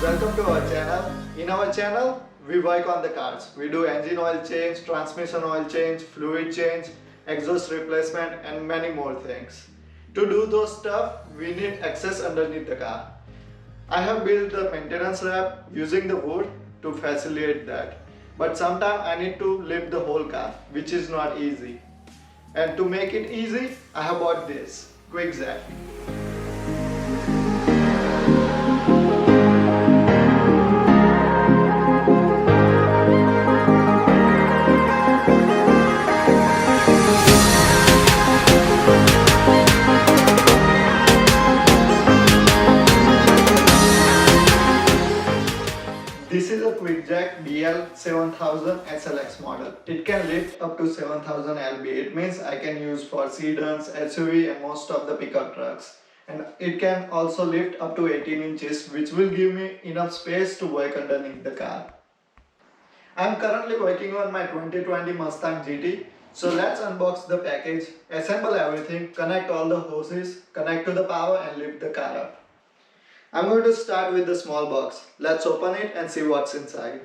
Welcome to our channel. In our channel, we work on the cars. We do engine oil change, transmission oil change, fluid change, exhaust replacement and many more things. To do those stuff, we need access underneath the car. I have built the maintenance ramp using the wood to facilitate that. But sometimes I need to lift the whole car, which is not easy. And to make it easy, I have bought this quick jack. This is a quick jack BL 7000 SLX model. It can lift up to 7000 lb. It means I can use for sedans, SUV and most of the pickup trucks. And it can also lift up to 18 inches, which will give me enough space to work underneath the car. I am currently working on my 2020 Mustang GT. So let's unbox the package, assemble everything, connect all the hoses, connect to the power and lift the car up. I'm going to start with the small box. Let's open it and see what's inside.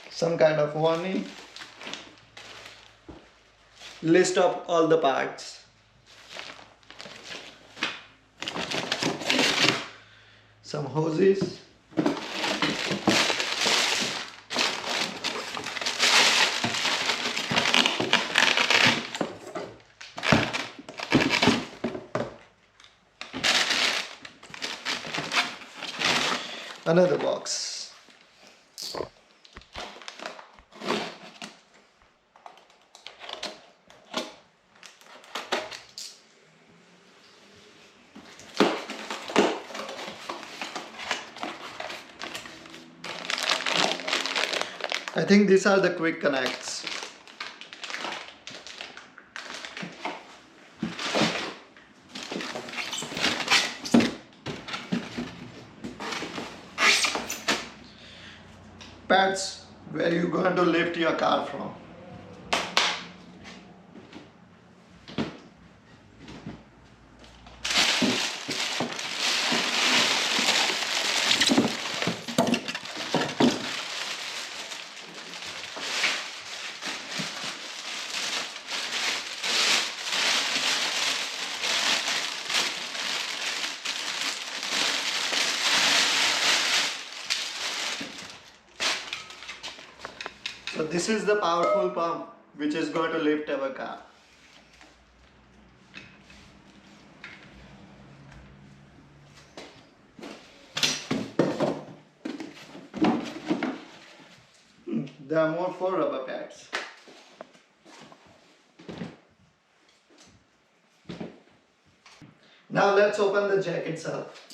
Some kind of warning. List of all the parts. Some hoses. Another box. I think these are the quick connects. Pads where you're going to lift your car from. So this is the powerful pump which is going to lift our car. There are more 4 rubber pads. Now let's open the jack itself.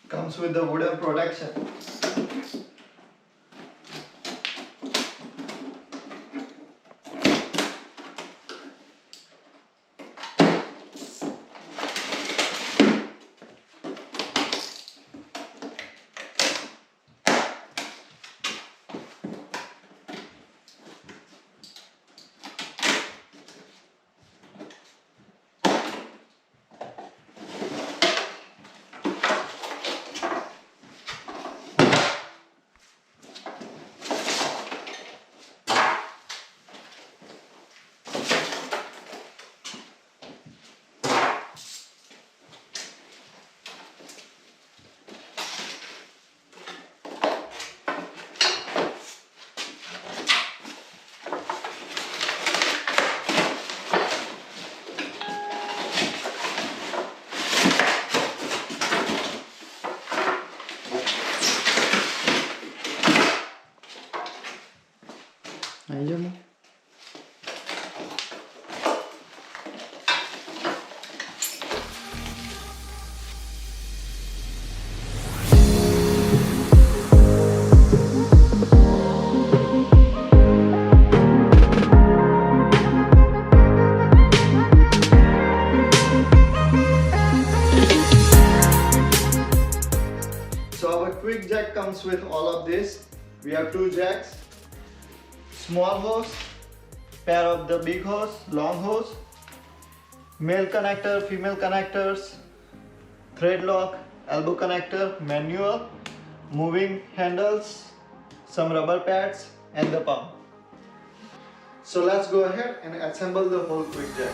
Comes with the wooden protection. quick jack comes with all of this. We have two jacks, small hose, pair of the big hose, long hose, male connector, female connectors, thread lock, elbow connector, manual, moving handles, some rubber pads and the pump. So let's go ahead and assemble the whole quick jack.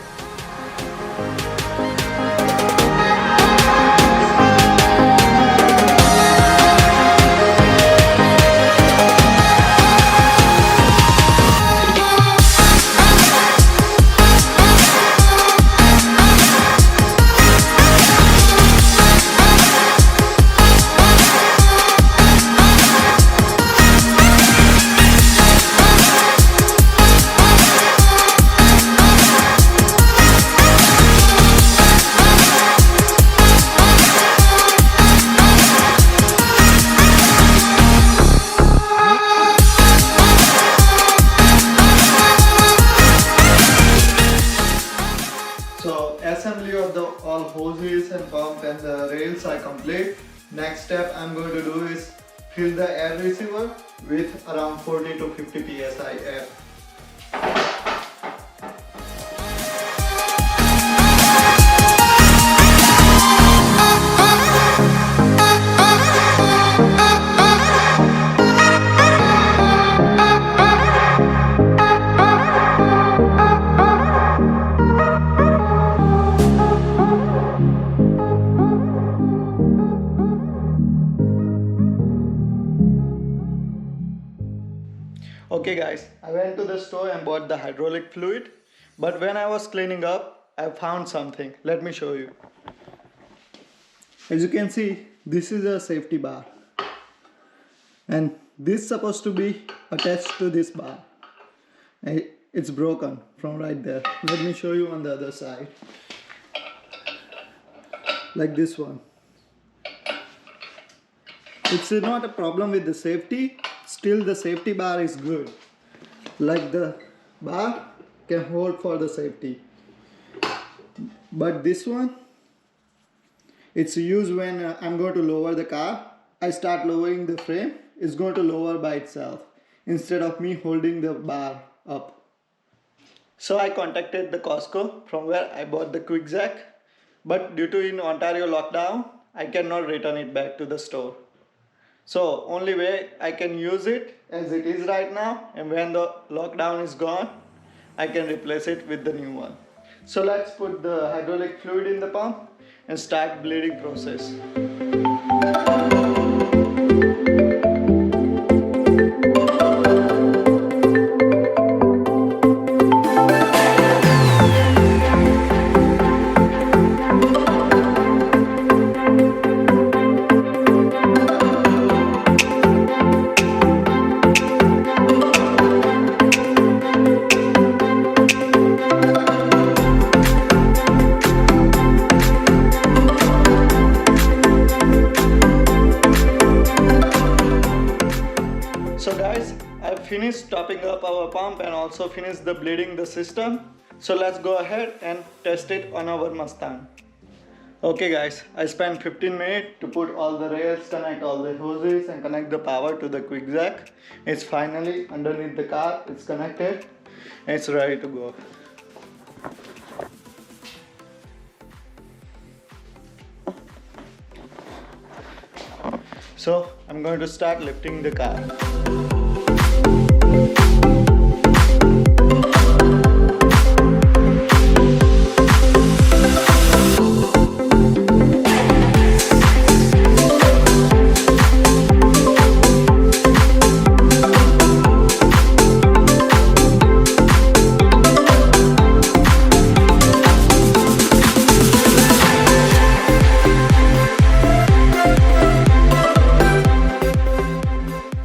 So assembly of the all hoses and pump and the rails are complete. Next step I'm going to do is fill the air receiver with around 40 to 50 psi air. Okay guys, I went to the store and bought the hydraulic fluid, but when I was cleaning up, I found something. Let me show you. As you can see, this is a safety bar, and this is supposed to be attached to this bar. It's broken from right there. Let me show you on the other side. Like this one. It's not a problem with the safety. Still the safety bar is good. Like the bar can hold for the safety. But this one, it's used when I'm going to lower the car. I start lowering the frame. It's going to lower by itself instead of me holding the bar up. So I contacted the Costco from where I bought the quick jack. But due to in Ontario lockdown, I cannot return it back to the store. So only way I can use it as it is right now, and when the lockdown is gone, I can replace it with the new one. So let's put the hydraulic fluid in the pump and start bleeding process. So guys, I've finished topping up our pump and also finished the bleeding the system. So let's go ahead and test it on our Mustang. Okay guys, I spent 15 minutes to put all the rails, connect all the hoses and connect the power to the quick jack. It's finally underneath the car, it's connected, and it's ready to go. So I'm going to start lifting the car.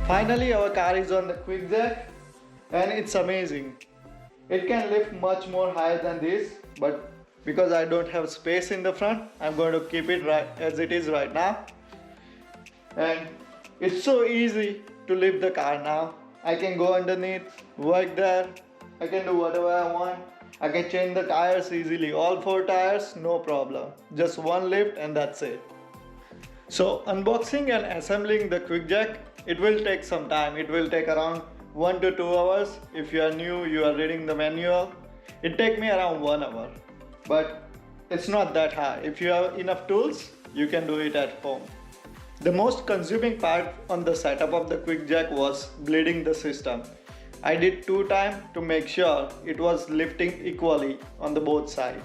Finally our car is on the quick jack and it's amazing. It can lift much more higher than this, but because I don't have space in the front, I'm going to keep it right as it is right now. And it's so easy to lift the car now. I can go underneath, work there, I can do whatever I want. I can change the tires easily, all 4 tires, no problem. Just one lift and that's it. So unboxing and assembling the quick jack, it will take some time. It will take around 1 to 2 hours. If you are new, you are reading the manual, it take me around 1 hour. But it's not that hard. If you have enough tools, you can do it at home. The most consuming part on the setup of the quick jack was bleeding the system. I did 2 times to make sure it was lifting equally on the both sides.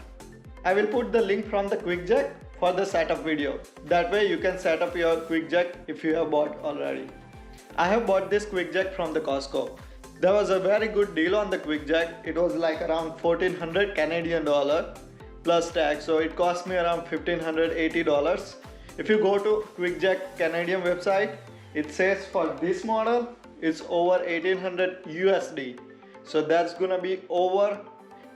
I will put the link from the quick jack for the setup video. That way you can set up your quick jack if you have bought already. I have bought this quick jack from the Costco. There was a very good deal on the quick jack. It was like around 1400 Canadian dollar plus tax, so it cost me around $1580. If you go to quick jack Canadian website, it says for this model it's over 1800 USD. So that's gonna be over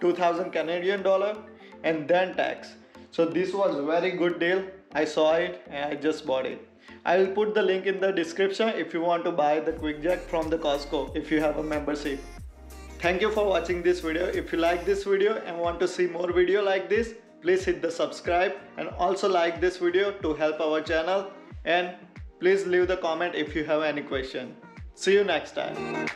2000 Canadian dollar and then tax. So this was a very good deal. I saw it and I just bought it. I will put the link in the description if you want to buy the quick jack from the Costco if you have a membership. Thank you for watching this video. If you like this video and want to see more video like this, please hit the subscribe and also like this video to help our channel, and please leave the comment if you have any question. See you next time.